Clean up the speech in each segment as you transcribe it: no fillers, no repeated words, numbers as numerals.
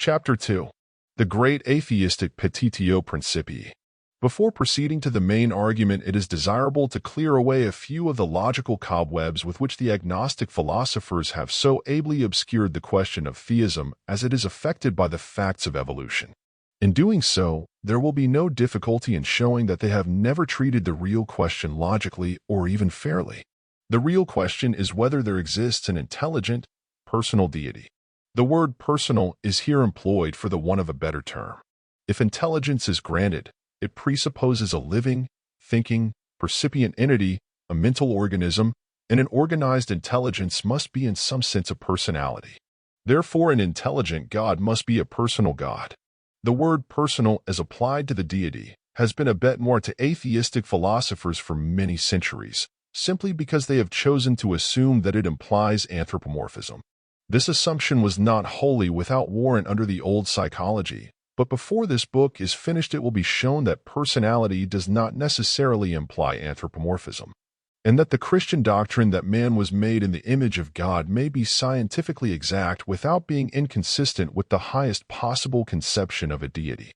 Chapter 2. The Great Atheistic Petitio Principii. Before proceeding to the main argument, it is desirable to clear away a few of the logical cobwebs with which the agnostic philosophers have so ably obscured the question of theism as it is affected by the facts of evolution. In doing so, there will be no difficulty in showing that they have never treated the real question logically or even fairly. The real question is whether there exists an intelligent, personal deity. The word personal is here employed for the want of a better term. If intelligence is granted, it presupposes a living, thinking, percipient entity, a mental organism, and an organized intelligence must be in some sense a personality. Therefore, an intelligent God must be a personal God. The word personal, as applied to the deity, has been a bête noire to atheistic philosophers for many centuries, simply because they have chosen to assume that it implies anthropomorphism. This assumption was not wholly without warrant under the old psychology, but before this book is finished it will be shown that personality does not necessarily imply anthropomorphism, and that the Christian doctrine that man was made in the image of God may be scientifically exact without being inconsistent with the highest possible conception of a deity.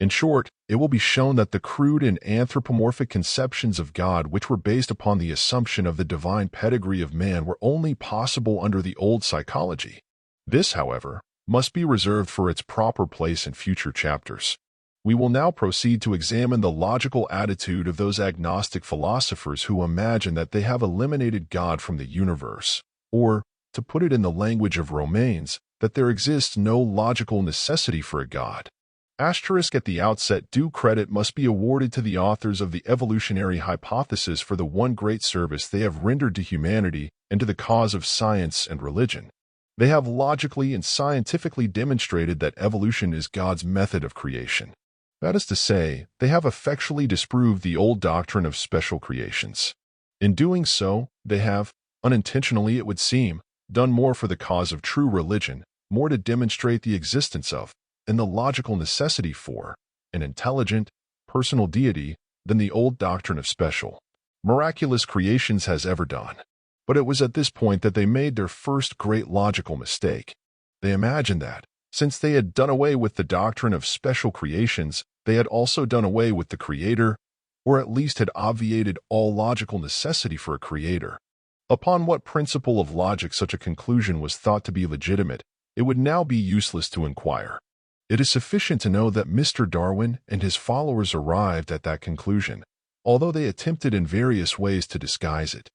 In short, it will be shown that the crude and anthropomorphic conceptions of God which were based upon the assumption of the divine pedigree of man were only possible under the old psychology. This, however, must be reserved for its proper place in future chapters. We will now proceed to examine the logical attitude of those agnostic philosophers who imagine that they have eliminated God from the universe, or, to put it in the language of Romains, that there exists no logical necessity for a God. Asterisk at the outset, due credit must be awarded to the authors of the evolutionary hypothesis for the one great service they have rendered to humanity and to the cause of science and religion. They have logically and scientifically demonstrated that evolution is God's method of creation. That is to say, they have effectually disproved the old doctrine of special creations. In doing so, they have, unintentionally it would seem, done more for the cause of true religion, more to demonstrate the existence of, and the logical necessity for, an intelligent, personal deity than the old doctrine of special, miraculous creations has ever done. But it was at this point that they made their first great logical mistake. They imagined that, since they had done away with the doctrine of special creations, they had also done away with the Creator, or at least had obviated all logical necessity for a Creator. Upon what principle of logic such a conclusion was thought to be legitimate, it would now be useless to inquire. It is sufficient to know that Mr. Darwin and his followers arrived at that conclusion, although they attempted in various ways to disguise it.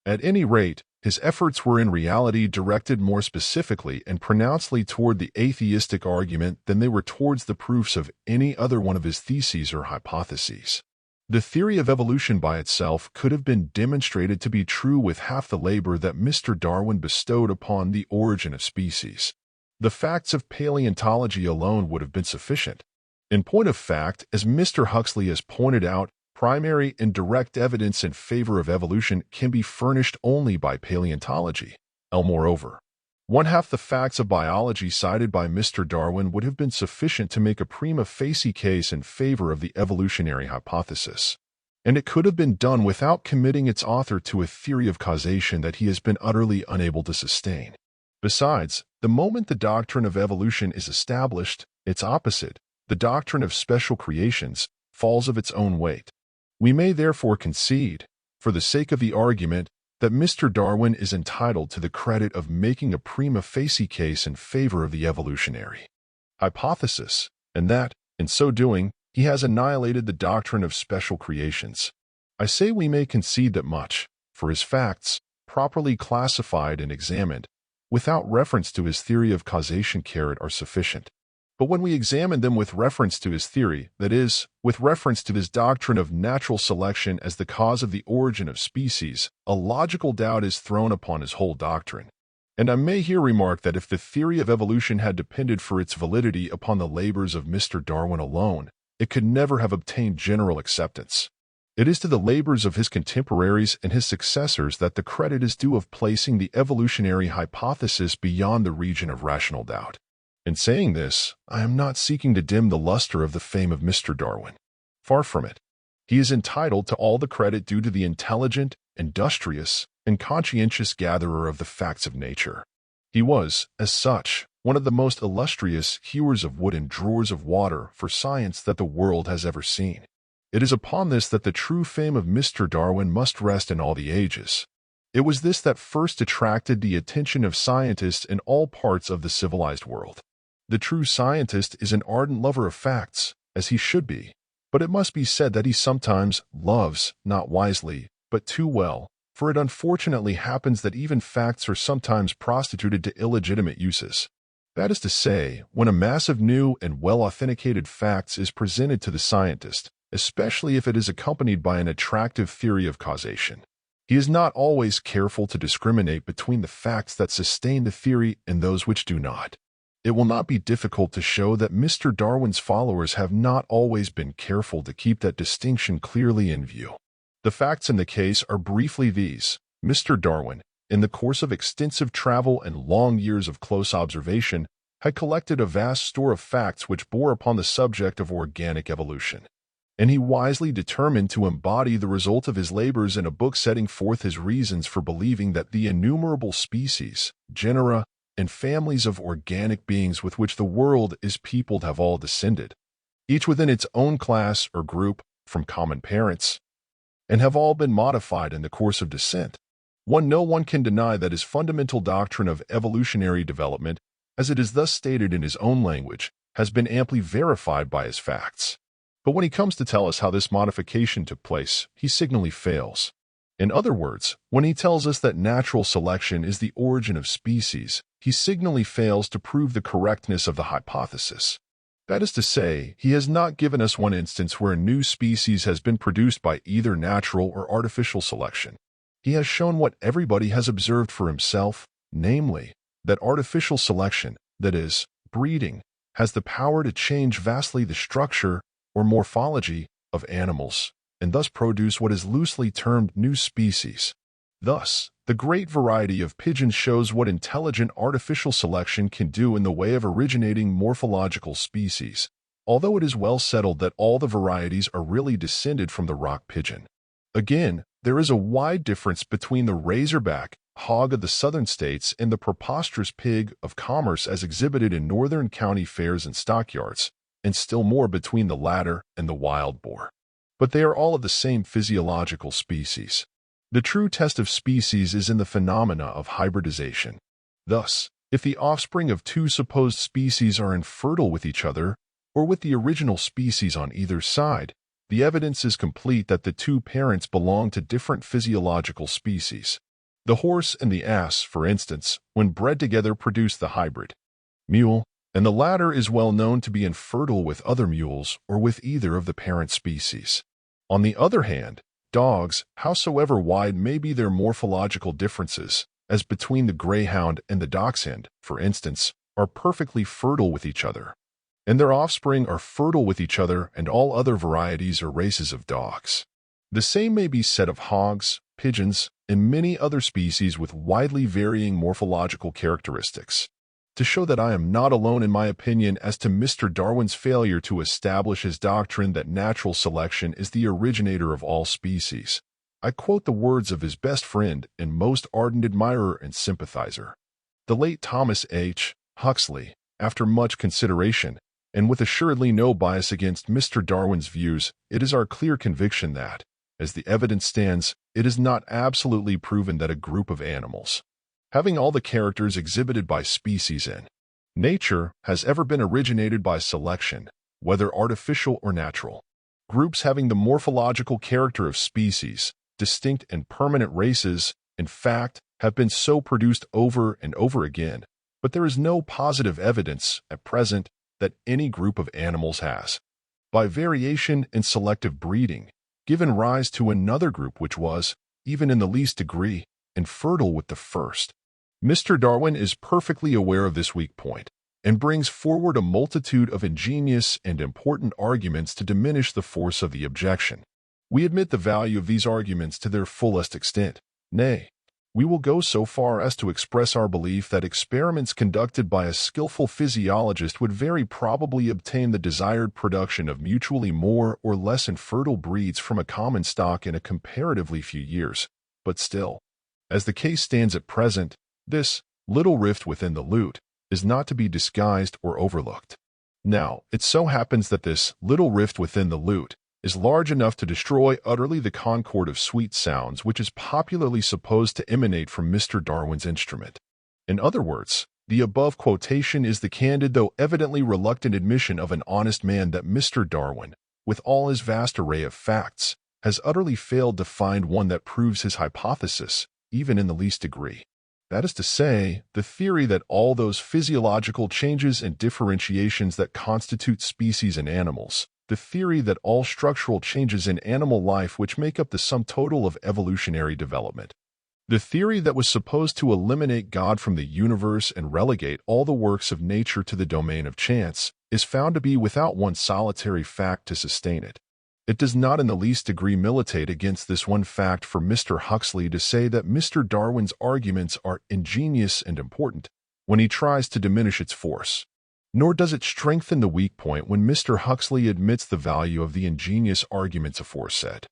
At any rate, his efforts were in reality directed more specifically and pronouncedly toward the atheistic argument than they were towards the proofs of any other one of his theses or hypotheses. The theory of evolution by itself could have been demonstrated to be true with half the labor that Mr. Darwin bestowed upon the origin of species. The facts of paleontology alone would have been sufficient. In point of fact, as Mr. Huxley has pointed out, primary and direct evidence in favor of evolution can be furnished only by paleontology. Moreover, one half the facts of biology cited by Mr. Darwin would have been sufficient to make a prima facie case in favor of the evolutionary hypothesis. And it could have been done without committing its author to a theory of causation that he has been utterly unable to sustain. Besides, the moment the doctrine of evolution is established, its opposite, the doctrine of special creations, falls of its own weight. We may therefore concede, for the sake of the argument, that Mr. Darwin is entitled to the credit of making a prima facie case in favor of the evolutionary hypothesis, and that, in so doing, he has annihilated the doctrine of special creations. I say we may concede that much, for his facts, properly classified and examined, without reference to his theory of causation are sufficient. But when we examine them with reference to his theory, that is, with reference to his doctrine of natural selection as the cause of the origin of species, a logical doubt is thrown upon his whole doctrine. And I may here remark that if the theory of evolution had depended for its validity upon the labors of Mr. Darwin alone, it could never have obtained general acceptance. It is to the labors of his contemporaries and his successors that the credit is due of placing the evolutionary hypothesis beyond the region of rational doubt. In saying this, I am not seeking to dim the luster of the fame of Mr. Darwin. Far from it. He is entitled to all the credit due to the intelligent, industrious, and conscientious gatherer of the facts of nature. He was, as such, one of the most illustrious hewers of wood and drawers of water for science that the world has ever seen. It is upon this that the true fame of Mr. Darwin must rest in all the ages. It was this that first attracted the attention of scientists in all parts of the civilized world. The true scientist is an ardent lover of facts, as he should be, but it must be said that he sometimes loves, not wisely, but too well, for it unfortunately happens that even facts are sometimes prostituted to illegitimate uses. That is to say, when a mass of new and well-authenticated facts is presented to the scientist, especially if it is accompanied by an attractive theory of causation, he is not always careful to discriminate between the facts that sustain the theory and those which do not. It will not be difficult to show that Mr. Darwin's followers have not always been careful to keep that distinction clearly in view. The facts in the case are briefly these. Mr. Darwin, in the course of extensive travel and long years of close observation, had collected a vast store of facts which bore upon the subject of organic evolution, and he wisely determined to embody the result of his labors in a book setting forth his reasons for believing that the innumerable species, genera, and families of organic beings with which the world is peopled have all descended, each within its own class or group, from common parents, and have all been modified in the course of descent. No one can deny that his fundamental doctrine of evolutionary development, as it is thus stated in his own language, has been amply verified by his facts. But when he comes to tell us how this modification took place, he signally fails. In other words, when he tells us that natural selection is the origin of species, he signally fails to prove the correctness of the hypothesis. That is to say, he has not given us one instance where a new species has been produced by either natural or artificial selection. He has shown what everybody has observed for himself, namely, that artificial selection, that is, breeding, has the power to change vastly the structure or morphology of animals, and thus produce what is loosely termed new species. Thus, the great variety of pigeons shows what intelligent artificial selection can do in the way of originating morphological species, although it is well settled that all the varieties are really descended from the rock pigeon. Again, there is a wide difference between the razorback hog of the southern states and the preposterous pig of commerce as exhibited in northern county fairs and stockyards, and still more between the latter and the wild boar. But they are all of the same physiological species. The true test of species is in the phenomena of hybridization. Thus, if the offspring of two supposed species are infertile with each other, or with the original species on either side, the evidence is complete that the two parents belong to different physiological species. The horse and the ass, for instance, when bred together produce the hybrid mule, and the latter is well known to be infertile with other mules or with either of the parent species. On the other hand, dogs, howsoever wide may be their morphological differences, as between the greyhound and the dachshund, for instance, are perfectly fertile with each other, and their offspring are fertile with each other and all other varieties or races of dogs. The same may be said of hogs, pigeons, and many other species with widely varying morphological characteristics. To show that I am not alone in my opinion as to Mr. Darwin's failure to establish his doctrine that natural selection is the originator of all species, I quote the words of his best friend and most ardent admirer and sympathizer, the late Thomas H. Huxley. After much consideration, and with assuredly no bias against Mr. Darwin's views, it is our clear conviction that, as the evidence stands, it is not absolutely proven that a group of animals, having all the characters exhibited by species in nature, has ever been originated by selection, whether artificial or natural. Groups having the morphological character of species, distinct and permanent races, in fact, have been so produced over and over again, but there is no positive evidence, at present, that any group of animals has, by variation and selective breeding, given rise to another group which was, even in the least degree, infertile with the first. Mr. Darwin is perfectly aware of this weak point, and brings forward a multitude of ingenious and important arguments to diminish the force of the objection. We admit the value of these arguments to their fullest extent. Nay, we will go so far as to express our belief that experiments conducted by a skillful physiologist would very probably obtain the desired production of mutually more or less infertile breeds from a common stock in a comparatively few years. But still, as the case stands at present, this little rift within the lute is not to be disguised or overlooked. Now, it so happens that this little rift within the lute is large enough to destroy utterly the concord of sweet sounds which is popularly supposed to emanate from Mr. Darwin's instrument. In other words, the above quotation is the candid though evidently reluctant admission of an honest man that Mr. Darwin, with all his vast array of facts, has utterly failed to find one that proves his hypothesis, even in the least degree. That is to say, the theory that all those physiological changes and differentiations that constitute species in animals, the theory that all structural changes in animal life which make up the sum total of evolutionary development, the theory that was supposed to eliminate God from the universe and relegate all the works of nature to the domain of chance, is found to be without one solitary fact to sustain it. It does not in the least degree militate against this one fact for Mr. Huxley to say that Mr. Darwin's arguments are ingenious and important when he tries to diminish its force. Nor does it strengthen the weak point when Mr. Huxley admits the value of the ingenious arguments aforesaid.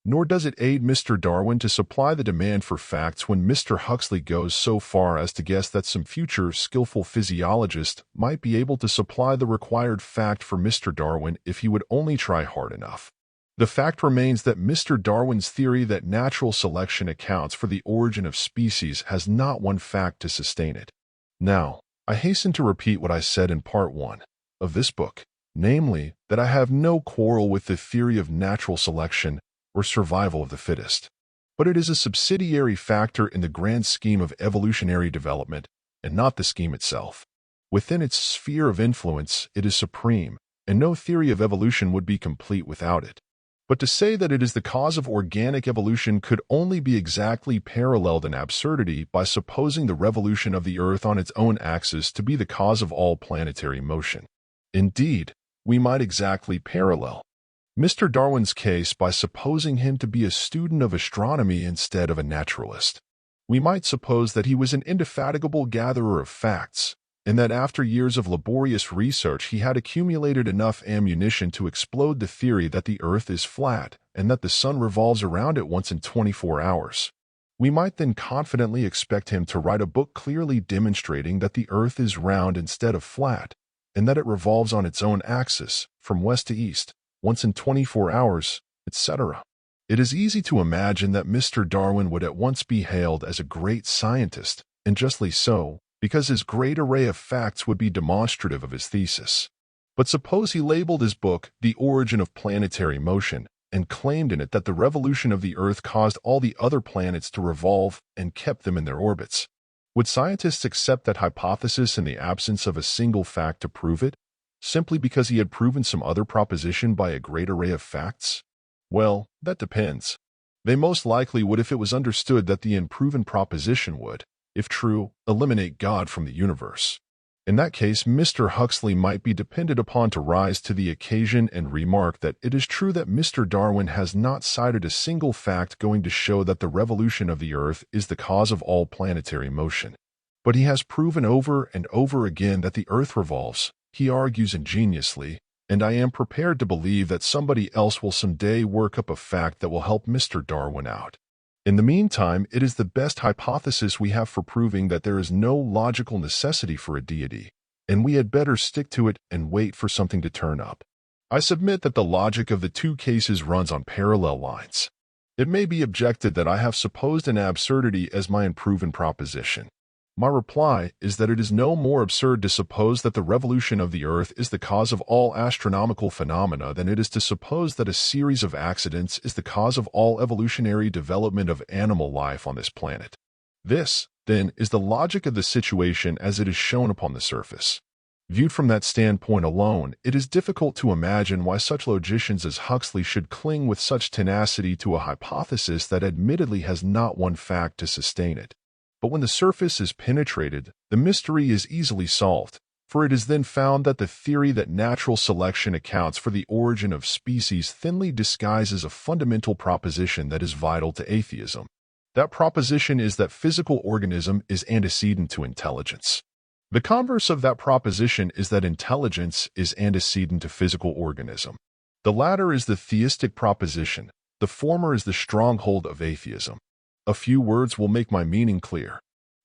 Nor does it aid Mr. Darwin to supply the demand for facts when Mr. Huxley goes so far as to guess that some future skillful physiologist might be able to supply the required fact for Mr. Darwin if he would only try hard enough. The fact remains that Mr. Darwin's theory that natural selection accounts for the origin of species has not one fact to sustain it. Now, I hasten to repeat what I said in Part 1 of this book, namely, that I have no quarrel with the theory of natural selection or survival of the fittest. But it is a subsidiary factor in the grand scheme of evolutionary development, and not the scheme itself. Within its sphere of influence, it is supreme, and no theory of evolution would be complete without it. But to say that it is the cause of organic evolution could only be exactly paralleled in absurdity by supposing the revolution of the Earth on its own axis to be the cause of all planetary motion. Indeed, we might exactly parallel Mr. Darwin's case by supposing him to be a student of astronomy instead of a naturalist. We might suppose that he was an indefatigable gatherer of facts, and that after years of laborious research he had accumulated enough ammunition to explode the theory that the Earth is flat and that the Sun revolves around it once in 24 hours. We might then confidently expect him to write a book clearly demonstrating that the Earth is round instead of flat, and that it revolves on its own axis, from west to east, once in 24 hours, etc. It is easy to imagine that Mr. Darwin would at once be hailed as a great scientist, and justly so, because his great array of facts would be demonstrative of his thesis. But suppose he labeled his book The Origin of Planetary Motion, and claimed in it that the revolution of the Earth caused all the other planets to revolve and kept them in their orbits. Would scientists accept that hypothesis in the absence of a single fact to prove it, simply because he had proven some other proposition by a great array of facts? Well, that depends. They most likely would if it was understood that the unproven proposition would, if true, eliminate God from the universe. In that case, Mr. Huxley might be depended upon to rise to the occasion and remark that it is true that Mr. Darwin has not cited a single fact going to show that the revolution of the Earth is the cause of all planetary motion. But he has proven over and over again that the Earth revolves, he argues ingeniously, and I am prepared to believe that somebody else will someday work up a fact that will help Mr. Darwin out. In the meantime, it is the best hypothesis we have for proving that there is no logical necessity for a deity, and we had better stick to it and wait for something to turn up. I submit that the logic of the two cases runs on parallel lines. It may be objected that I have supposed an absurdity as my unproven proposition. My reply is that it is no more absurd to suppose that the revolution of the Earth is the cause of all astronomical phenomena than it is to suppose that a series of accidents is the cause of all evolutionary development of animal life on this planet. This, then, is the logic of the situation as it is shown upon the surface. Viewed from that standpoint alone, it is difficult to imagine why such logicians as Huxley should cling with such tenacity to a hypothesis that admittedly has not one fact to sustain it. But when the surface is penetrated, the mystery is easily solved, for it is then found that the theory that natural selection accounts for the origin of species thinly disguises a fundamental proposition that is vital to atheism. That proposition is that physical organism is antecedent to intelligence. The converse of that proposition is that intelligence is antecedent to physical organism. The latter is the theistic proposition, the former is the stronghold of atheism. A few words will make my meaning clear.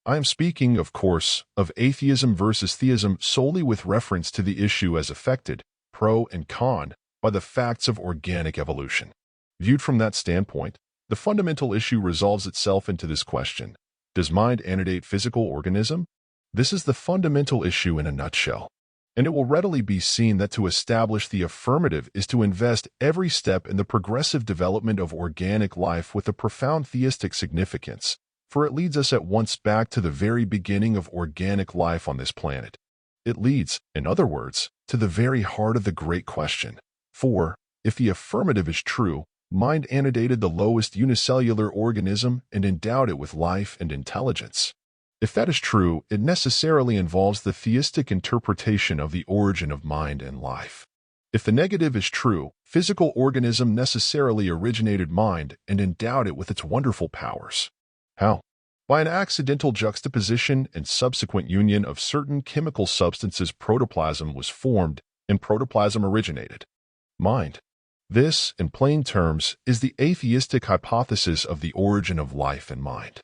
I am speaking, of course, of atheism versus theism solely with reference to the issue as affected, pro and con, by the facts of organic evolution. Viewed from that standpoint, the fundamental issue resolves itself into this question: does mind antedate physical organism? This is the fundamental issue in a nutshell. And it will readily be seen that to establish the affirmative is to invest every step in the progressive development of organic life with a profound theistic significance, for it leads us at once back to the very beginning of organic life on this planet. It leads, in other words, to the very heart of the great question. For, if the affirmative is true, mind antedated the lowest unicellular organism and endowed it with life and intelligence. If that is true, it necessarily involves the theistic interpretation of the origin of mind and life. If the negative is true, physical organism necessarily originated mind and endowed it with its wonderful powers. How? By an accidental juxtaposition and subsequent union of certain chemical substances, protoplasm was formed and protoplasm originated. Mind. This, in plain terms, is the atheistic hypothesis of the origin of life and mind.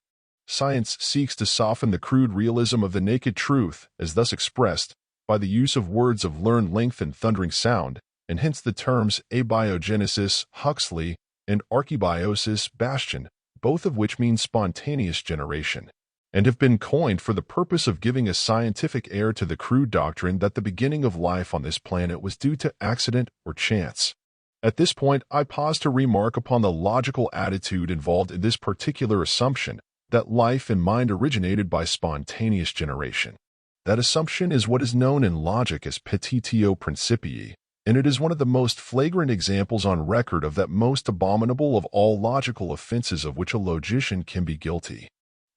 Science seeks to soften the crude realism of the naked truth, as thus expressed, by the use of words of learned length and thundering sound, and hence the terms abiogenesis, Huxley, and archebiosis, Bastian, both of which mean spontaneous generation, and have been coined for the purpose of giving a scientific air to the crude doctrine that the beginning of life on this planet was due to accident or chance. At this point, I pause to remark upon the logical attitude involved in this particular assumption, that life and mind originated by spontaneous generation. That assumption is what is known in logic as Petitio Principii, and it is one of the most flagrant examples on record of that most abominable of all logical offenses of which a logician can be guilty.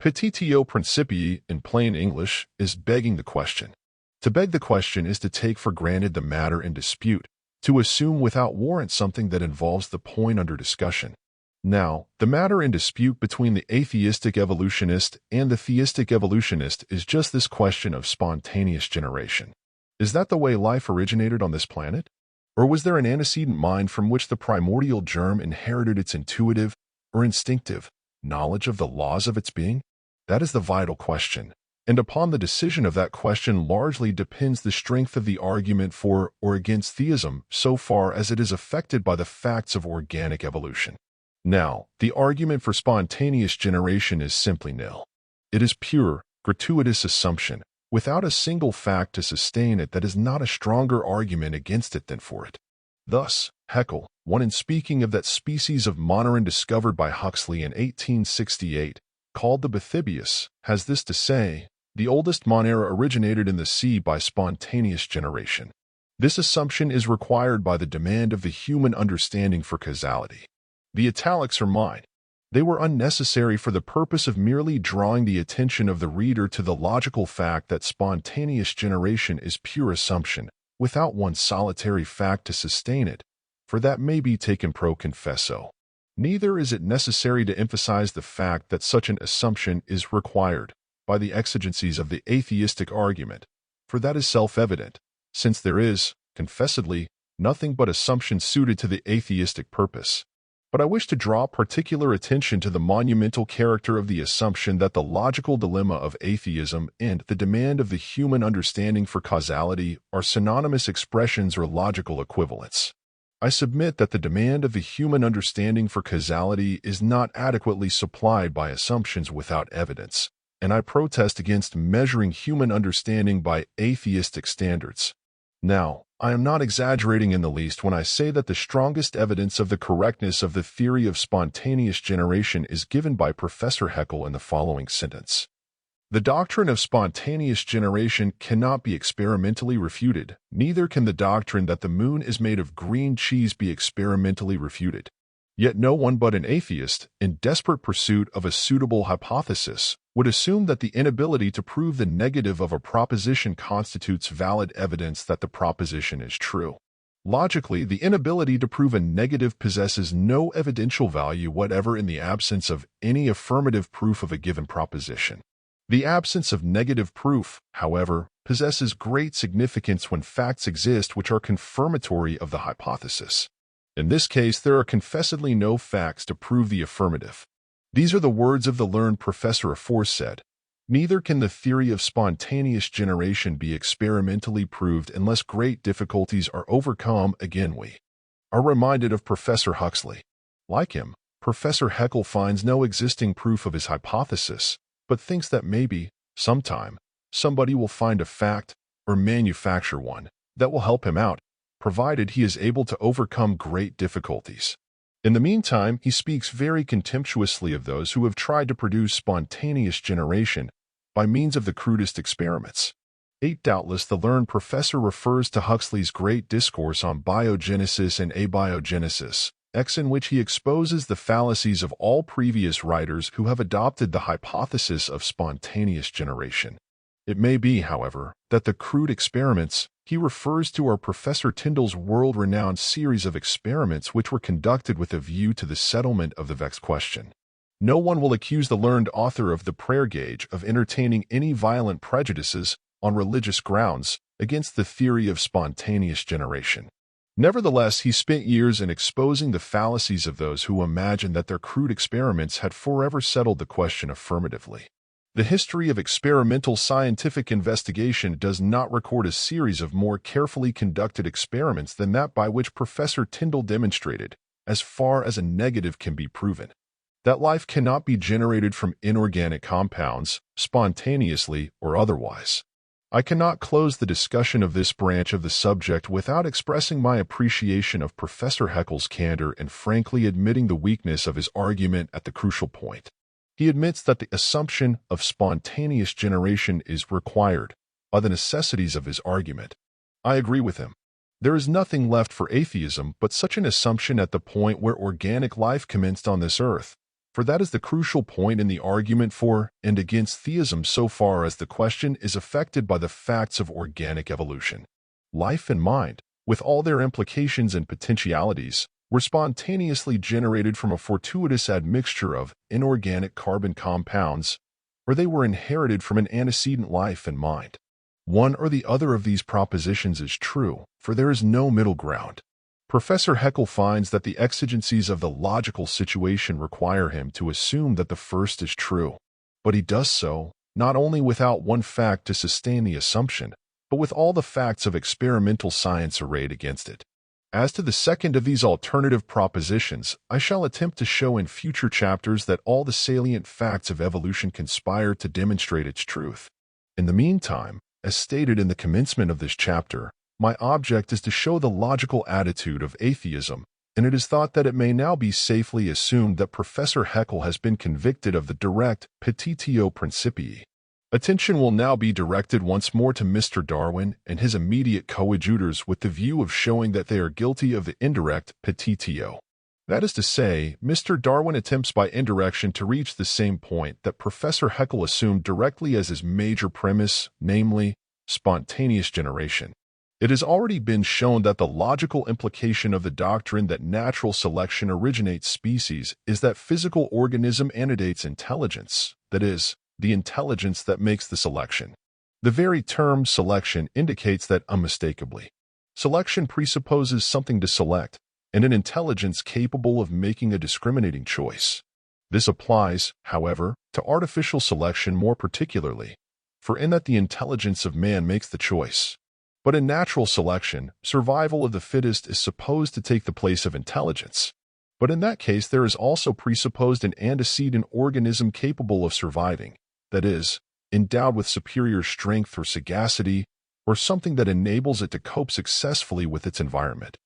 Petitio Principii, in plain English, is begging the question. To beg the question is to take for granted the matter in dispute, to assume without warrant something that involves the point under discussion. Now, the matter in dispute between the atheistic evolutionist and the theistic evolutionist is just this question of spontaneous generation. Is that the way life originated on this planet? Or was there an antecedent mind from which the primordial germ inherited its intuitive or instinctive knowledge of the laws of its being? That is the vital question, and upon the decision of that question largely depends the strength of the argument for or against theism so far as it is affected by the facts of organic evolution. Now, the argument for spontaneous generation is simply nil. It is pure, gratuitous assumption, without a single fact to sustain it that is not a stronger argument against it than for it. Thus, Haeckel, one in speaking of that species of moneron discovered by Huxley in 1868, called the Bathybius, has this to say: the oldest monera originated in the sea by spontaneous generation. This assumption is required by the demand of the human understanding for causality. The italics are mine. They were unnecessary for the purpose of merely drawing the attention of the reader to the logical fact that spontaneous generation is pure assumption, without one solitary fact to sustain it, for that may be taken pro confesso. Neither is it necessary to emphasize the fact that such an assumption is required by the exigencies of the atheistic argument, for that is self-evident, since there is, confessedly, nothing but assumption suited to the atheistic purpose. But I wish to draw particular attention to the monumental character of the assumption that the logical dilemma of atheism and the demand of the human understanding for causality are synonymous expressions or logical equivalents. I submit that the demand of the human understanding for causality is not adequately supplied by assumptions without evidence, and I protest against measuring human understanding by atheistic standards. Now, I am not exaggerating in the least when I say that the strongest evidence of the correctness of the theory of spontaneous generation is given by Professor Haeckel in the following sentence. The doctrine of spontaneous generation cannot be experimentally refuted, neither can the doctrine that the moon is made of green cheese be experimentally refuted. Yet no one but an atheist, in desperate pursuit of a suitable hypothesis, would assume that the inability to prove the negative of a proposition constitutes valid evidence that the proposition is true. Logically, the inability to prove a negative possesses no evidential value whatever in the absence of any affirmative proof of a given proposition. The absence of negative proof, however, possesses great significance when facts exist which are confirmatory of the hypothesis. In this case, there are confessedly no facts to prove the affirmative. These are the words of the learned professor aforesaid. Neither can the theory of spontaneous generation be experimentally proved unless great difficulties are overcome. Again, we are reminded of Professor Huxley. Like him, Professor Haeckel finds no existing proof of his hypothesis, but thinks that maybe, sometime, somebody will find a fact or manufacture one that will help him out, provided he is able to overcome great difficulties. In the meantime, he speaks very contemptuously of those who have tried to produce spontaneous generation by means of the crudest experiments. 8. Doubtless the learned professor refers to Huxley's great discourse on biogenesis and abiogenesis, in which he exposes the fallacies of all previous writers who have adopted the hypothesis of spontaneous generation. It may be, however, that the crude experiments he refers to are Professor Tyndall's world-renowned series of experiments which were conducted with a view to the settlement of the vexed question. No one will accuse the learned author of the prayer gauge of entertaining any violent prejudices on religious grounds against the theory of spontaneous generation. Nevertheless, he spent years in exposing the fallacies of those who imagined that their crude experiments had forever settled the question affirmatively. The history of experimental scientific investigation does not record a series of more carefully conducted experiments than that by which Professor Tyndall demonstrated, as far as a negative can be proven, that life cannot be generated from inorganic compounds, spontaneously or otherwise. I cannot close the discussion of this branch of the subject without expressing my appreciation of Professor Haeckel's candor and frankly admitting the weakness of his argument at the crucial point. He admits that the assumption of spontaneous generation is required by the necessities of his argument. I agree with him. There is nothing left for atheism but such an assumption at the point where organic life commenced on this earth, for that is the crucial point in the argument for and against theism so far as the question is affected by the facts of organic evolution. Life and mind, with all their implications and potentialities, were spontaneously generated from a fortuitous admixture of inorganic carbon compounds, or they were inherited from an antecedent life and mind. One or the other of these propositions is true, for there is no middle ground. Professor Haeckel finds that the exigencies of the logical situation require him to assume that the first is true, but he does so not only without one fact to sustain the assumption, but with all the facts of experimental science arrayed against it. As to the second of these alternative propositions, I shall attempt to show in future chapters that all the salient facts of evolution conspire to demonstrate its truth. In the meantime, as stated in the commencement of this chapter, my object is to show the logical attitude of atheism, and it is thought that it may now be safely assumed that Professor Haeckel has been convicted of the direct Petitio Principii. Attention will now be directed once more to Mr. Darwin and his immediate coadjutors with the view of showing that they are guilty of the indirect petitio. That is to say, Mr. Darwin attempts by indirection to reach the same point that Professor Haeckel assumed directly as his major premise, namely, spontaneous generation. It has already been shown that the logical implication of the doctrine that natural selection originates species is that physical organism antedates intelligence, that is, the intelligence that makes the selection. The very term selection indicates that unmistakably. Selection presupposes something to select, and an intelligence capable of making a discriminating choice. This applies, however, to artificial selection more particularly, for in that the intelligence of man makes the choice. But in natural selection, survival of the fittest is supposed to take the place of intelligence. But in that case, there is also presupposed an antecedent organism capable of surviving, that is, endowed with superior strength or sagacity, or something that enables it to cope successfully with its environment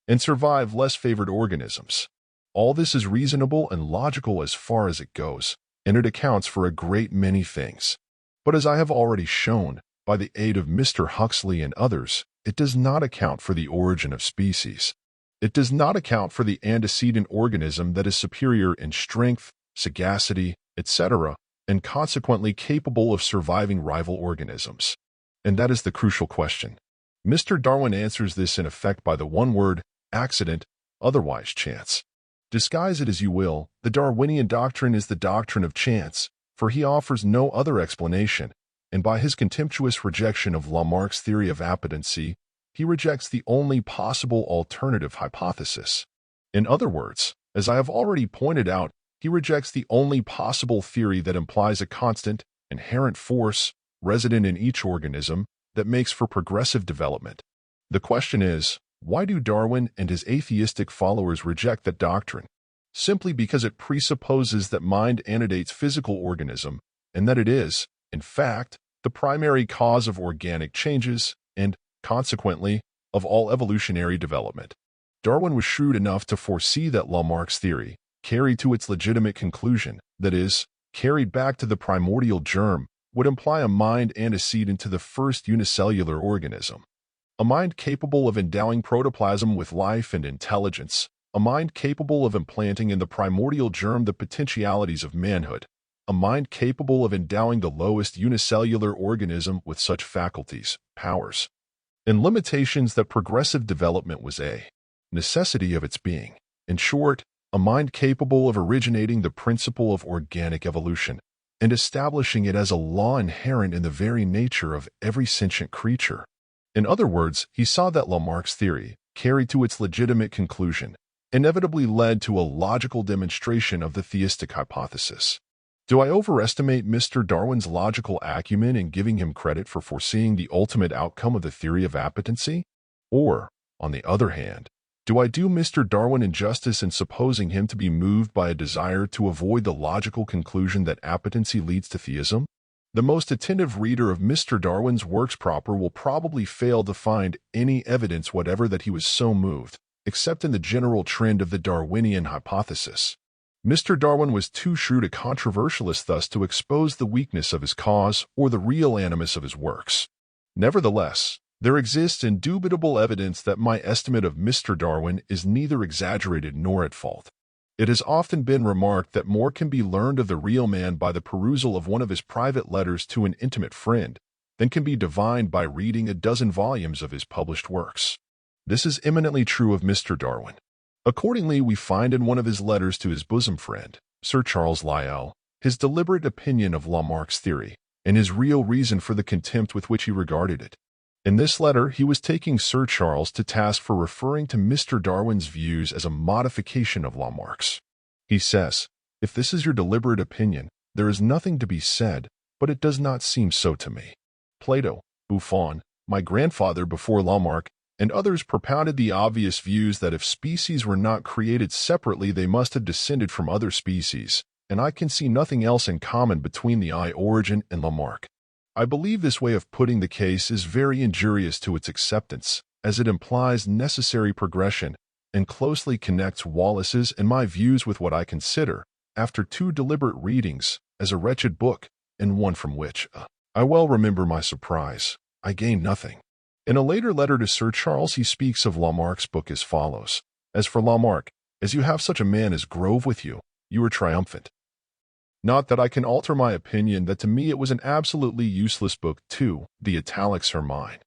and survive less favored organisms. All this is reasonable and logical as far as it goes, and it accounts for a great many things. But as I have already shown, by the aid of Mr. Huxley and others, it does not account for the origin of species. It does not account for the antecedent organism that is superior in strength, sagacity, etc., and consequently capable of surviving rival organisms. And that is the crucial question. Mr. Darwin answers this in effect by the one word, accident, otherwise chance. Disguise it as you will, the Darwinian doctrine is the doctrine of chance, for he offers no other explanation, and by his contemptuous rejection of Lamarck's theory of appetency, he rejects the only possible alternative hypothesis. In other words, as I have already pointed out, he rejects the only possible theory that implies a constant, inherent force resident in each organism that makes for progressive development. The question is, why do Darwin and his atheistic followers reject that doctrine? Simply because it presupposes that mind antedates physical organism and that it is, in fact, the primary cause of organic changes and, consequently, of all evolutionary development. Darwin was shrewd enough to foresee that Lamarck's theory, carried to its legitimate conclusion, that is, carried back to the primordial germ, would imply a mind antecedent to the first unicellular organism. A mind capable of endowing protoplasm with life and intelligence, a mind capable of implanting in the primordial germ the potentialities of manhood, a mind capable of endowing the lowest unicellular organism with such faculties, powers, and limitations that progressive development was a necessity of its being. In short, a mind capable of originating the principle of organic evolution and establishing it as a law inherent in the very nature of every sentient creature. In other words, he saw that Lamarck's theory, carried to its legitimate conclusion, inevitably led to a logical demonstration of the theistic hypothesis. Do I overestimate Mr. Darwin's logical acumen in giving him credit for foreseeing the ultimate outcome of the theory of appetency? Or, on the other hand, do I do Mr. Darwin injustice in supposing him to be moved by a desire to avoid the logical conclusion that appetency leads to theism? The most attentive reader of Mr. Darwin's works proper will probably fail to find any evidence whatever that he was so moved, except in the general trend of the Darwinian hypothesis. Mr. Darwin was too shrewd a controversialist thus to expose the weakness of his cause or the real animus of his works. Nevertheless, there exists indubitable evidence that my estimate of Mr. Darwin is neither exaggerated nor at fault. It has often been remarked that more can be learned of the real man by the perusal of one of his private letters to an intimate friend than can be divined by reading a dozen volumes of his published works. This is eminently true of Mr. Darwin. Accordingly, we find in one of his letters to his bosom friend, Sir Charles Lyell, his deliberate opinion of Lamarck's theory and his real reason for the contempt with which he regarded it. In this letter, he was taking Sir Charles to task for referring to Mr. Darwin's views as a modification of Lamarck's. He says, "If this is your deliberate opinion, there is nothing to be said, but it does not seem so to me." Plato, Buffon, my grandfather before Lamarck, and others propounded the obvious views that if species were not created separately, they must have descended from other species, and I can see nothing else in common between the origin and Lamarck. I believe this way of putting the case is very injurious to its acceptance, as it implies necessary progression and closely connects Wallace's and my views with what I consider, after two deliberate readings, as a wretched book, and one from which, I well remember my surprise, I gained nothing. In a later letter to Sir Charles, he speaks of Lamarck's book as follows: "As for Lamarck, as you have such a man as Grove with you, you are triumphant. Not that I can alter my opinion that to me it was an absolutely useless book too, the italics are mine.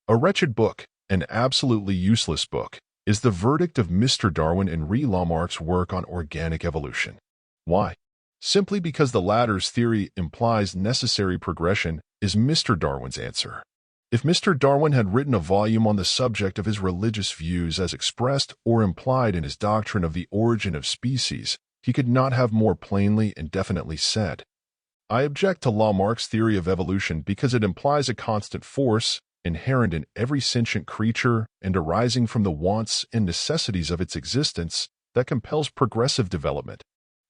A wretched book, an absolutely useless book, is the verdict of Mr. Darwin and Lamarck's work on organic evolution. Why? Simply because the latter's theory implies necessary progression is Mr. Darwin's answer. If Mr. Darwin had written a volume on the subject of his religious views as expressed or implied in his doctrine of the origin of species, he could not have more plainly and definitely said, I object to Lamarck's theory of evolution because it implies a constant force, inherent in every sentient creature and arising from the wants and necessities of its existence, that compels progressive development.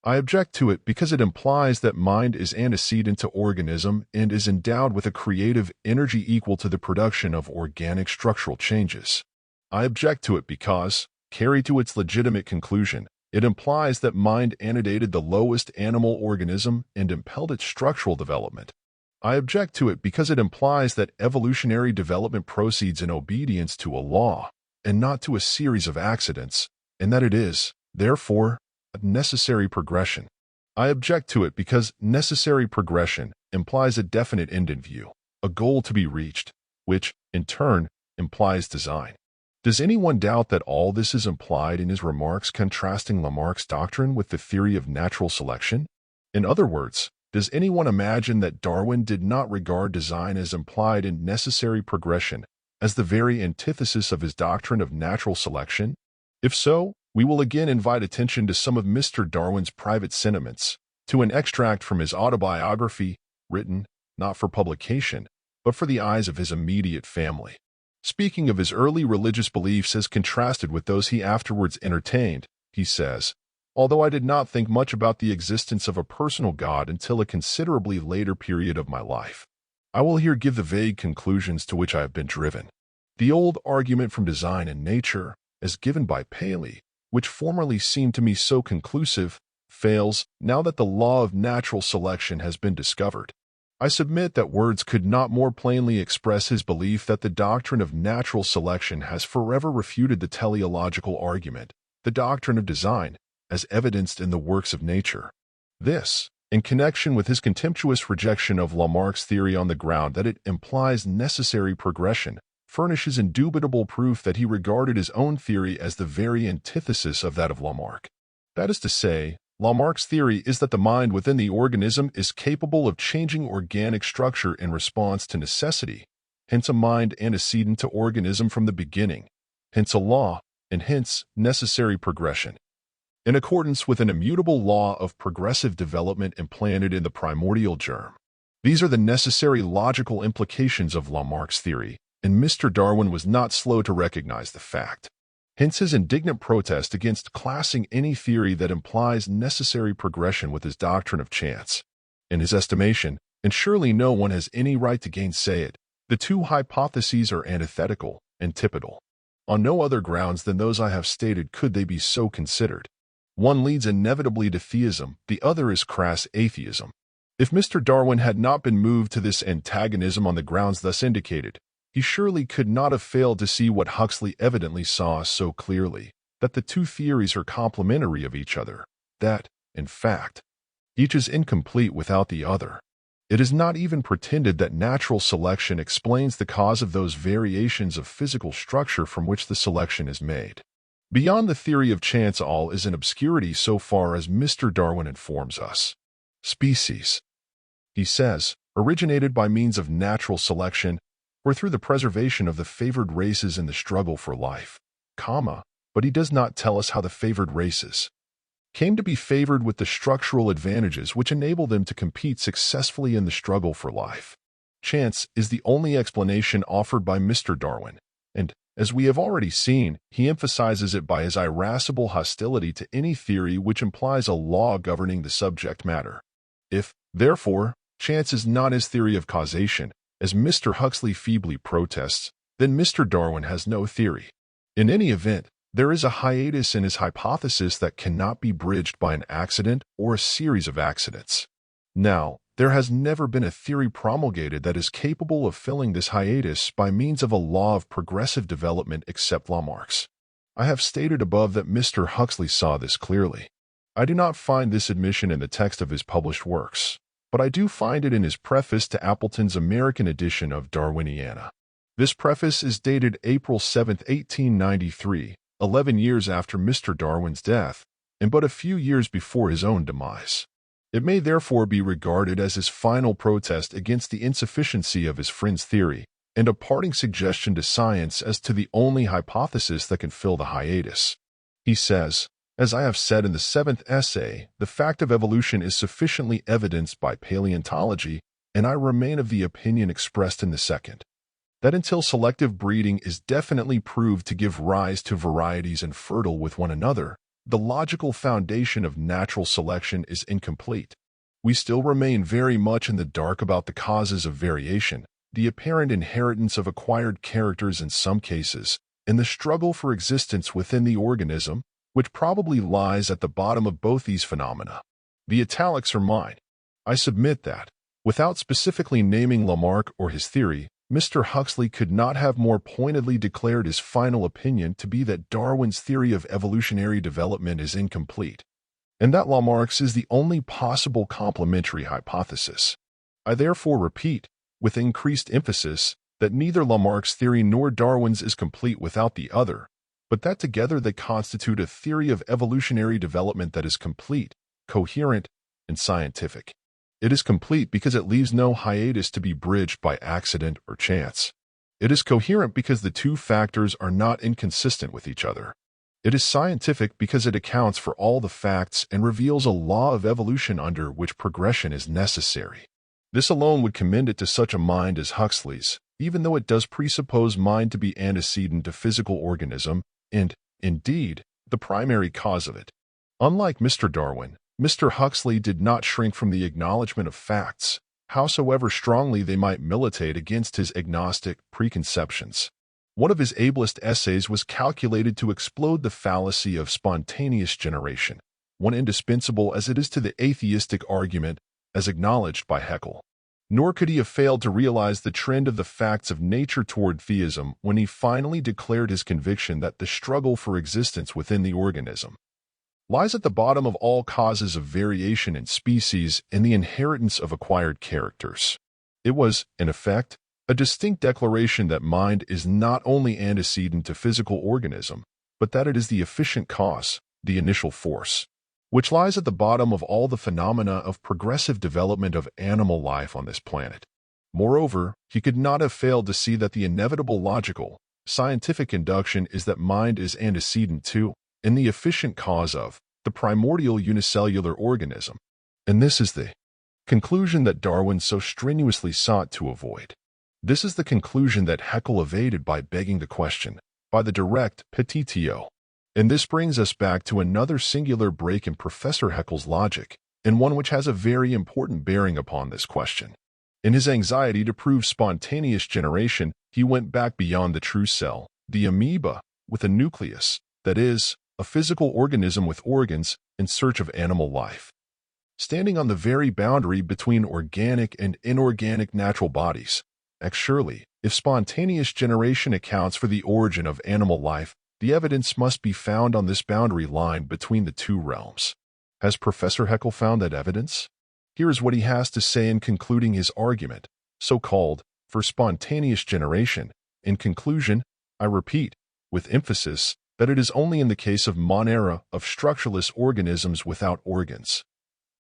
I object to it because it implies that mind is antecedent to organism and is endowed with a creative energy equal to the production of organic structural changes. I object to it because, carried to its legitimate conclusion, it implies that mind antedated the lowest animal organism and impelled its structural development. I object to it because it implies that evolutionary development proceeds in obedience to a law, and not to a series of accidents, and that it is, therefore, a necessary progression. I object to it because necessary progression implies a definite end in view, a goal to be reached, which, in turn, implies design. Does anyone doubt that all this is implied in his remarks contrasting Lamarck's doctrine with the theory of natural selection? In other words, does anyone imagine that Darwin did not regard design as implied in necessary progression as the very antithesis of his doctrine of natural selection? If so, we will again invite attention to some of Mr. Darwin's private sentiments, to an extract from his autobiography, written, not for publication, but for the eyes of his immediate family. Speaking of his early religious beliefs as contrasted with those he afterwards entertained, he says, "Although I did not think much about the existence of a personal God until a considerably later period of my life, I will here give the vague conclusions to which I have been driven. The old argument from design and nature, as given by Paley, which formerly seemed to me so conclusive, fails now that the law of natural selection has been discovered. I submit that words could not more plainly express his belief that the doctrine of natural selection has forever refuted the teleological argument, the doctrine of design, as evidenced in the works of nature. This, in connection with his contemptuous rejection of Lamarck's theory on the ground that it implies necessary progression, furnishes indubitable proof that he regarded his own theory as the very antithesis of that of Lamarck. That is to say, Lamarck's theory is that the mind within the organism is capable of changing organic structure in response to necessity, hence a mind antecedent to organism from the beginning, hence a law, and hence necessary progression. In accordance with an immutable law of progressive development implanted in the primordial germ. These are the necessary logical implications of Lamarck's theory, and Mr. Darwin was not slow to recognize the fact. Hence his indignant protest against classing any theory that implies necessary progression with his doctrine of chance. In his estimation, and surely no one has any right to gainsay it, the two hypotheses are antithetical, antipodal. On no other grounds than those I have stated could they be so considered. One leads inevitably to theism, the other is crass atheism. If Mr. Darwin had not been moved to this antagonism on the grounds thus indicated, he surely could not have failed to see what Huxley evidently saw so clearly, that the two theories are complementary of each other, that, in fact, each is incomplete without the other. It is not even pretended that natural selection explains the cause of those variations of physical structure from which the selection is made. Beyond the theory of chance, all is in obscurity so far as Mr. Darwin informs us. Species, he says, originated by means of natural selection, or through the preservation of the favored races in the struggle for life, but he does not tell us how the favored races came to be favored with the structural advantages which enable them to compete successfully in the struggle for life. Chance is the only explanation offered by Mr. Darwin, and, as we have already seen, he emphasizes it by his irascible hostility to any theory which implies a law governing the subject matter. If, therefore, chance is not his theory of causation, as Mr. Huxley feebly protests, then Mr. Darwin has no theory. In any event, there is a hiatus in his hypothesis that cannot be bridged by an accident or a series of accidents. Now, there has never been a theory promulgated that is capable of filling this hiatus by means of a law of progressive development except Lamarck's. I have stated above that Mr. Huxley saw this clearly. I do not find this admission in the text of his published works, but I do find it in his preface to Appleton's American edition of Darwiniana. This preface is dated April 7, 1893, 11 years after Mr. Darwin's death, and but a few years before his own demise. It may therefore be regarded as his final protest against the insufficiency of his friend's theory, and a parting suggestion to science as to the only hypothesis that can fill the hiatus. He says, "As I have said in the 7th essay, the fact of evolution is sufficiently evidenced by paleontology, and I remain of the opinion expressed in the 2nd, that until selective breeding is definitely proved to give rise to varieties infertile with one another, the logical foundation of natural selection is incomplete. We still remain very much in the dark about the causes of variation, the apparent inheritance of acquired characters in some cases, and the struggle for existence within the organism, which probably lies at the bottom of both these phenomena. The italics are mine. I submit that, without specifically naming Lamarck or his theory, Mr. Huxley could not have more pointedly declared his final opinion to be that Darwin's theory of evolutionary development is incomplete, and that Lamarck's is the only possible complementary hypothesis. I therefore repeat, with increased emphasis, that neither Lamarck's theory nor Darwin's is complete without the other, but that together they constitute a theory of evolutionary development that is complete, coherent, and scientific. It is complete because it leaves no hiatus to be bridged by accident or chance. It is coherent because the two factors are not inconsistent with each other. It is scientific because it accounts for all the facts and reveals a law of evolution under which progression is necessary. This alone would commend it to such a mind as Huxley's, even though it does presuppose mind to be antecedent to physical organism, and, indeed, the primary cause of it. Unlike Mr. Darwin, Mr. Huxley did not shrink from the acknowledgement of facts, howsoever strongly they might militate against his agnostic preconceptions. One of his ablest essays was calculated to explode the fallacy of spontaneous generation, one indispensable as it is to the atheistic argument as acknowledged by Haeckel. Nor could he have failed to realize the trend of the facts of nature toward theism when he finally declared his conviction that the struggle for existence within the organism lies at the bottom of all causes of variation in species and the inheritance of acquired characters. It was, in effect, a distinct declaration that mind is not only antecedent to physical organism, but that it is the efficient cause, the initial force, which lies at the bottom of all the phenomena of progressive development of animal life on this planet. Moreover, he could not have failed to see that the inevitable logical, scientific induction is that mind is antecedent to, and the efficient cause of, the primordial unicellular organism. And this is the conclusion that Darwin so strenuously sought to avoid. This is the conclusion that Haeckel evaded by begging the question, by the direct petitio. And this brings us back to another singular break in Professor Haeckel's logic, and one which has a very important bearing upon this question. In his anxiety to prove spontaneous generation, he went back beyond the true cell, the amoeba, with a nucleus, that is, a physical organism with organs, in search of animal life. Standing on the very boundary between organic and inorganic natural bodies, surely, if spontaneous generation accounts for the origin of animal life, the evidence must be found on this boundary line between the two realms. Has Professor Haeckel found that evidence? Here is what he has to say in concluding his argument, so-called, for spontaneous generation. In conclusion, I repeat, with emphasis, that it is only in the case of monera of structureless organisms without organs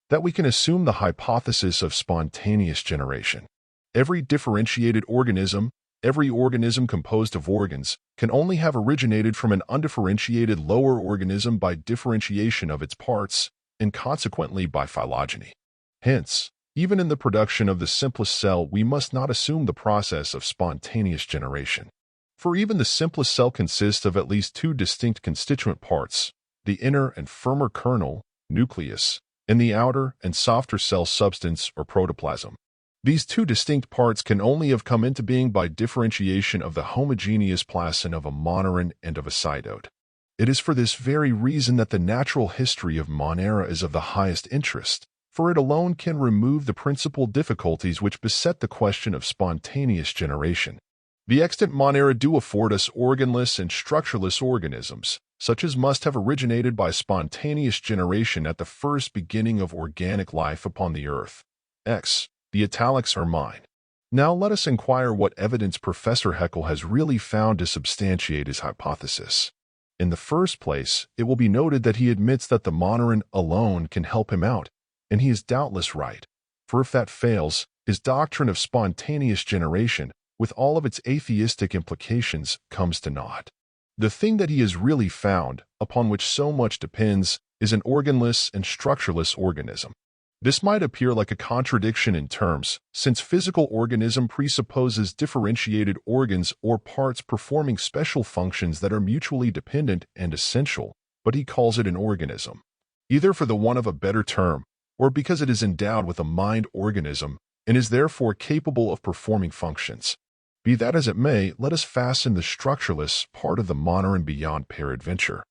that we can assume the hypothesis of spontaneous generation. Every differentiated organism, every organism composed of organs, can only have originated from an undifferentiated lower organism by differentiation of its parts, and consequently by phylogeny. Hence, even in the production of the simplest cell, we must not assume the process of spontaneous generation. For even the simplest cell consists of at least two distinct constituent parts, the inner and firmer kernel, nucleus, and the outer and softer cell substance or protoplasm. These two distinct parts can only have come into being by differentiation of the homogeneous plasm of a monerin and of a cytode. It is for this very reason that the natural history of monera is of the highest interest, for it alone can remove the principal difficulties which beset the question of spontaneous generation. The extant monera do afford us organless and structureless organisms, such as must have originated by spontaneous generation at the first beginning of organic life upon the earth. The italics are mine. Now let us inquire what evidence Professor Haeckel has really found to substantiate his hypothesis. In the first place, it will be noted that he admits that the monerin alone can help him out, and he is doubtless right, for if that fails, his doctrine of spontaneous generation, with all of its atheistic implications, comes to naught. The thing that he has really found, upon which so much depends, is an organless and structureless organism. This might appear like a contradiction in terms, since physical organism presupposes differentiated organs or parts performing special functions that are mutually dependent and essential, but he calls it an organism, either for the want of a better term, or because it is endowed with a mind organism and is therefore capable of performing functions. Be that as it may, let us fasten the structureless part of the monerin beyond peradventure.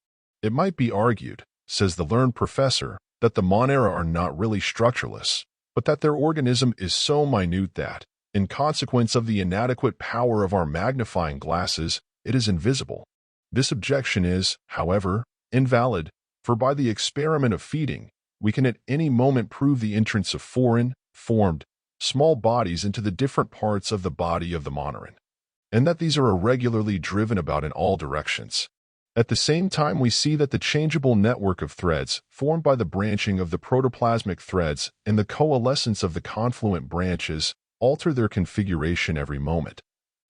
It might be argued, says the learned professor, that the monera are not really structureless, but that their organism is so minute that, in consequence of the inadequate power of our magnifying glasses, it is invisible. This objection is, however, invalid, for by the experiment of feeding, we can at any moment prove the entrance of foreign, formed, small bodies into the different parts of the body of the monerin, and that these are irregularly driven about in all directions. At the same time, we see that the changeable network of threads, formed by the branching of the protoplasmic threads and the coalescence of the confluent branches, alter their configuration every moment,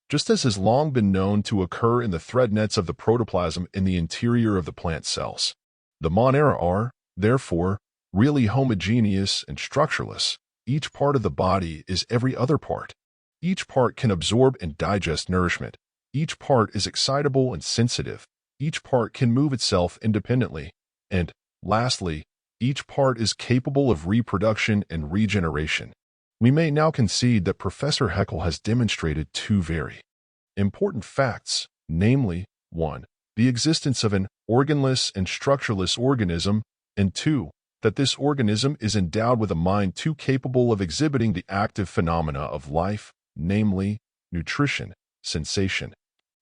just as has long been known to occur in the thread nets of the protoplasm in the interior of the plant cells. The monera are, therefore, really homogeneous and structureless, each part of the body is every other part. Each part can absorb and digest nourishment. Each part is excitable and sensitive. Each part can move itself independently. And, lastly, each part is capable of reproduction and regeneration. We may now concede that Professor Haeckel has demonstrated two very important facts, namely, 1. The existence of an organless and structureless organism, and 2. That this organism is endowed with a mind too capable of exhibiting the active phenomena of life, namely, nutrition, sensation,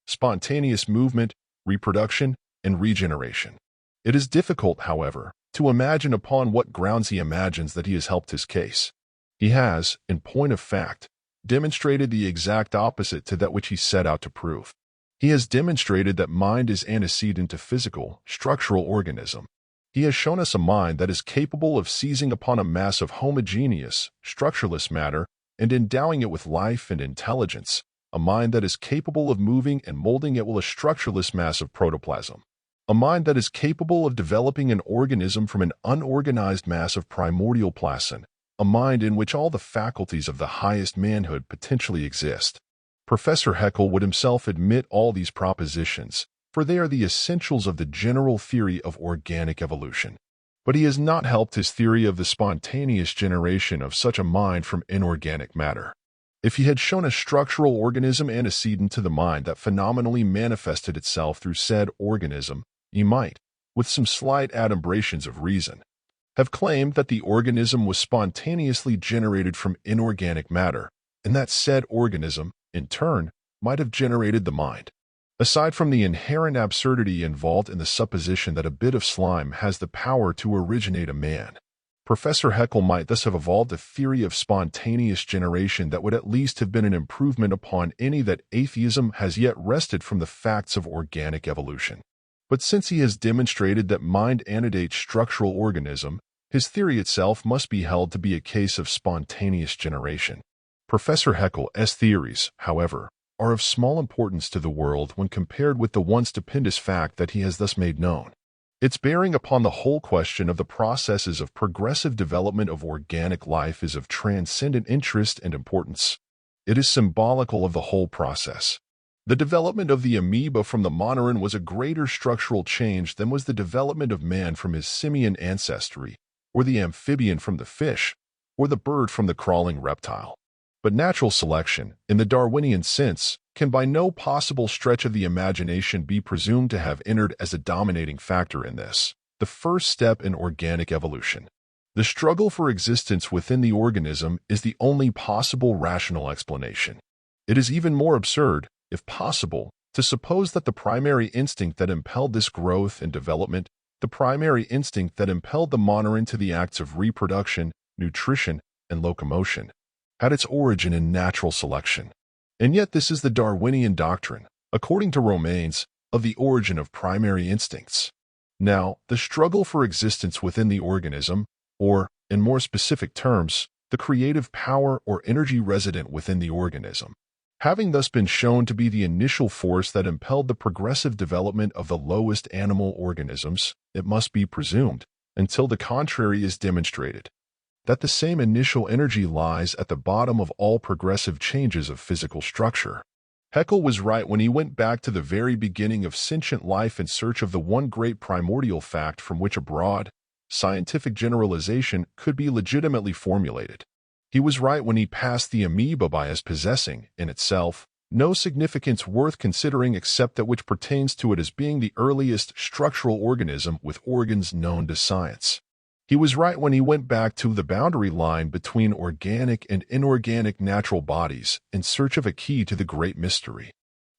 spontaneous movement, reproduction, and regeneration. It is difficult, however, to imagine upon what grounds he imagines that he has helped his case. He has, in point of fact, demonstrated the exact opposite to that which he set out to prove. He has demonstrated that mind is antecedent to physical, structural organism. He has shown us a mind that is capable of seizing upon a mass of homogeneous, structureless matter and endowing it with life and intelligence, a mind that is capable of moving and molding it with a structureless mass of protoplasm, a mind that is capable of developing an organism from an unorganized mass of primordial plasm, a mind in which all the faculties of the highest manhood potentially exist. Professor Haeckel would himself admit all these propositions, for they are the essentials of the general theory of organic evolution. But he has not helped his theory of the spontaneous generation of such a mind from inorganic matter. If he had shown a structural organism antecedent to the mind that phenomenally manifested itself through said organism, he might, with some slight adumbrations of reason, have claimed that the organism was spontaneously generated from inorganic matter, and that said organism, in turn, might have generated the mind. Aside from the inherent absurdity involved in the supposition that a bit of slime has the power to originate a man, Professor Haeckel might thus have evolved a theory of spontaneous generation that would at least have been an improvement upon any that atheism has yet wrested from the facts of organic evolution. But since he has demonstrated that mind antedates structural organism, his theory itself must be held to be a case of spontaneous generation. Professor Haeckel's theories, however, are of small importance to the world when compared with the one stupendous fact that he has thus made known. Its bearing upon the whole question of the processes of progressive development of organic life is of transcendent interest and importance. It is symbolical of the whole process. The development of the amoeba from the monoran was a greater structural change than was the development of man from his simian ancestry, or the amphibian from the fish, or the bird from the crawling reptile. But natural selection, in the Darwinian sense, can by no possible stretch of the imagination be presumed to have entered as a dominating factor in this, the first step in organic evolution. The struggle for existence within the organism is the only possible rational explanation. It is even more absurd, if possible, to suppose that the primary instinct that impelled this growth and development, the primary instinct that impelled the monoran to the acts of reproduction, nutrition, and locomotion, had its origin in natural selection. And yet this is the Darwinian doctrine, according to Romanes, of the origin of primary instincts. Now, the struggle for existence within the organism, or, in more specific terms, the creative power or energy resident within the organism, having thus been shown to be the initial force that impelled the progressive development of the lowest animal organisms, it must be presumed, until the contrary is demonstrated, that the same initial energy lies at the bottom of all progressive changes of physical structure. Haeckel was right when he went back to the very beginning of sentient life in search of the one great primordial fact from which a broad, scientific generalization could be legitimately formulated. He was right when he passed the amoeba by as possessing, in itself, no significance worth considering except that which pertains to it as being the earliest structural organism with organs known to science. He was right when he went back to the boundary line between organic and inorganic natural bodies in search of a key to the great mystery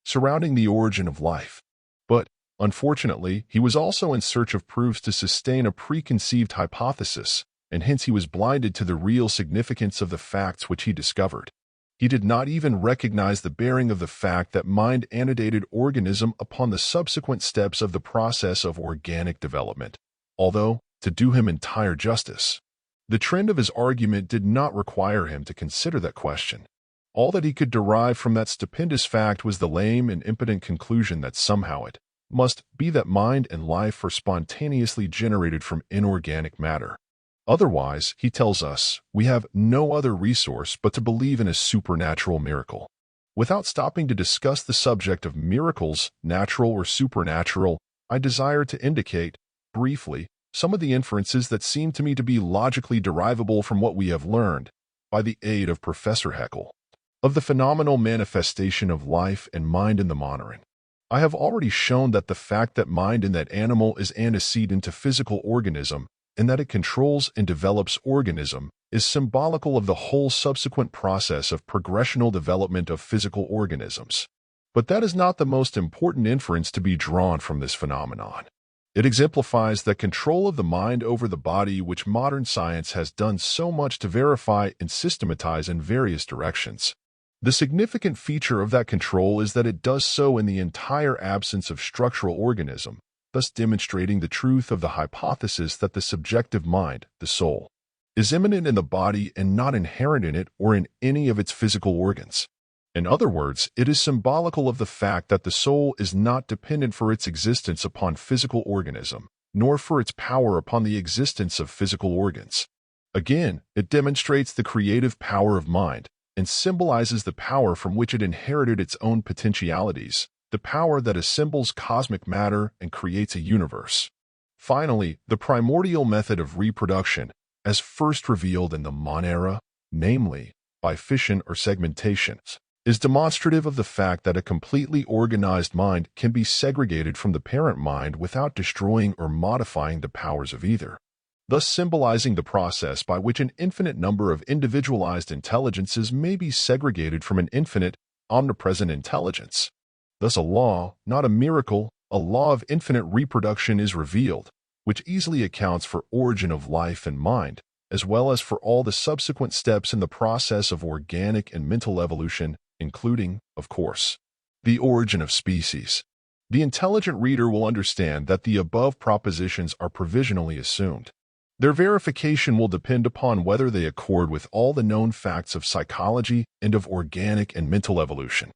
surrounding the origin of life. But, unfortunately, he was also in search of proofs to sustain a preconceived hypothesis, and hence he was blinded to the real significance of the facts which he discovered. He did not even recognize the bearing of the fact that mind antedated organism upon the subsequent steps of the process of organic development, although, to do him entire justice, the trend of his argument did not require him to consider that question. All that he could derive from that stupendous fact was the lame and impotent conclusion that somehow it must be that mind and life are spontaneously generated from inorganic matter. Otherwise, he tells us, we have no other resource but to believe in a supernatural miracle. Without stopping to discuss the subject of miracles, natural or supernatural, I desire to indicate, briefly, some of the inferences that seem to me to be logically derivable from what we have learned, by the aid of Professor Haeckel, of the phenomenal manifestation of life and mind in the monoran. I have already shown that the fact that mind in that animal is antecedent to physical organism, and that it controls and develops organism, is symbolical of the whole subsequent process of progressional development of physical organisms. But that is not the most important inference to be drawn from this phenomenon. It exemplifies the control of the mind over the body which modern science has done so much to verify and systematize in various directions. The significant feature of that control is that it does so in the entire absence of structural organism, thus demonstrating the truth of the hypothesis that the subjective mind, the soul, is immanent in the body and not inherent in it or in any of its physical organs. In other words, it is symbolical of the fact that the soul is not dependent for its existence upon physical organism, nor for its power upon the existence of physical organs. Again, it demonstrates the creative power of mind, and symbolizes the power from which it inherited its own potentialities, the power that assembles cosmic matter and creates a universe. Finally, the primordial method of reproduction, as first revealed in the Mon-era, namely, by fission or segmentation, is demonstrative of the fact that a completely organized mind can be segregated from the parent mind without destroying or modifying the powers of either, thus symbolizing the process by which an infinite number of individualized intelligences may be segregated from an infinite, omnipresent intelligence. Thus a law, not a miracle, a law of infinite reproduction is revealed, which easily accounts for origin of life and mind, as well as for all the subsequent steps in the process of organic and mental evolution, including, of course, the origin of species. The intelligent reader will understand that the above propositions are provisionally assumed. Their verification will depend upon whether they accord with all the known facts of psychology and of organic and mental evolution.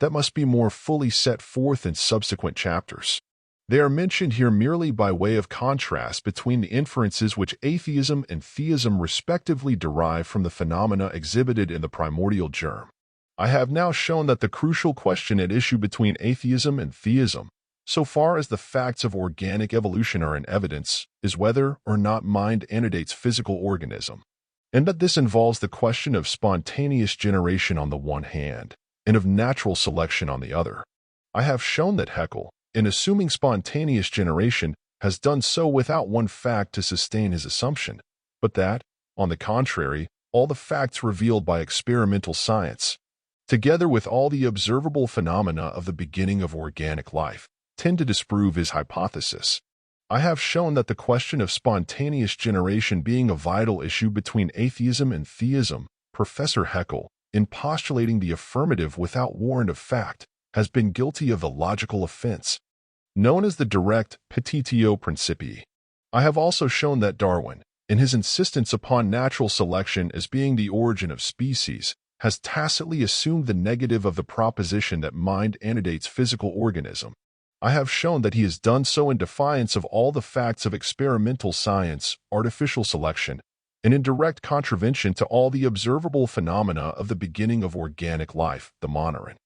That must be more fully set forth in subsequent chapters. They are mentioned here merely by way of contrast between the inferences which atheism and theism respectively derive from the phenomena exhibited in the primordial germ. I have now shown that the crucial question at issue between atheism and theism, so far as the facts of organic evolution are in evidence, is whether or not mind antedates physical organism, and that this involves the question of spontaneous generation on the one hand, and of natural selection on the other. I have shown that Haeckel, in assuming spontaneous generation, has done so without one fact to sustain his assumption, but that, on the contrary, all the facts revealed by experimental science, together with all the observable phenomena of the beginning of organic life, tend to disprove his hypothesis. I have shown that the question of spontaneous generation being a vital issue between atheism and theism, Professor Haeckel, in postulating the affirmative without warrant of fact, has been guilty of the logical offense, known as the direct Petitio Principii. I have also shown that Darwin, in his insistence upon natural selection as being the origin of species, has tacitly assumed the negative of the proposition that mind antedates physical organism. I have shown that he has done so in defiance of all the facts of experimental science, artificial selection, and in direct contravention to all the observable phenomena of the beginning of organic life, the monoran,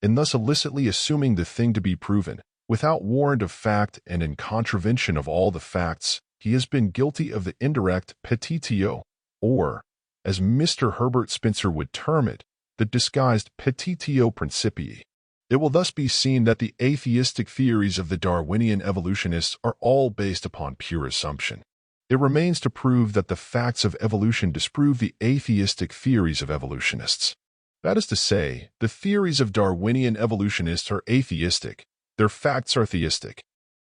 and thus illicitly assuming the thing to be proven, without warrant of fact and in contravention of all the facts, he has been guilty of the indirect petitio, or, as Mr. Herbert Spencer would term it, the disguised Petitio Principii. It will thus be seen that the atheistic theories of the Darwinian evolutionists are all based upon pure assumption. It remains to prove that the facts of evolution disprove the atheistic theories of evolutionists. That is to say, the theories of Darwinian evolutionists are atheistic, their facts are theistic.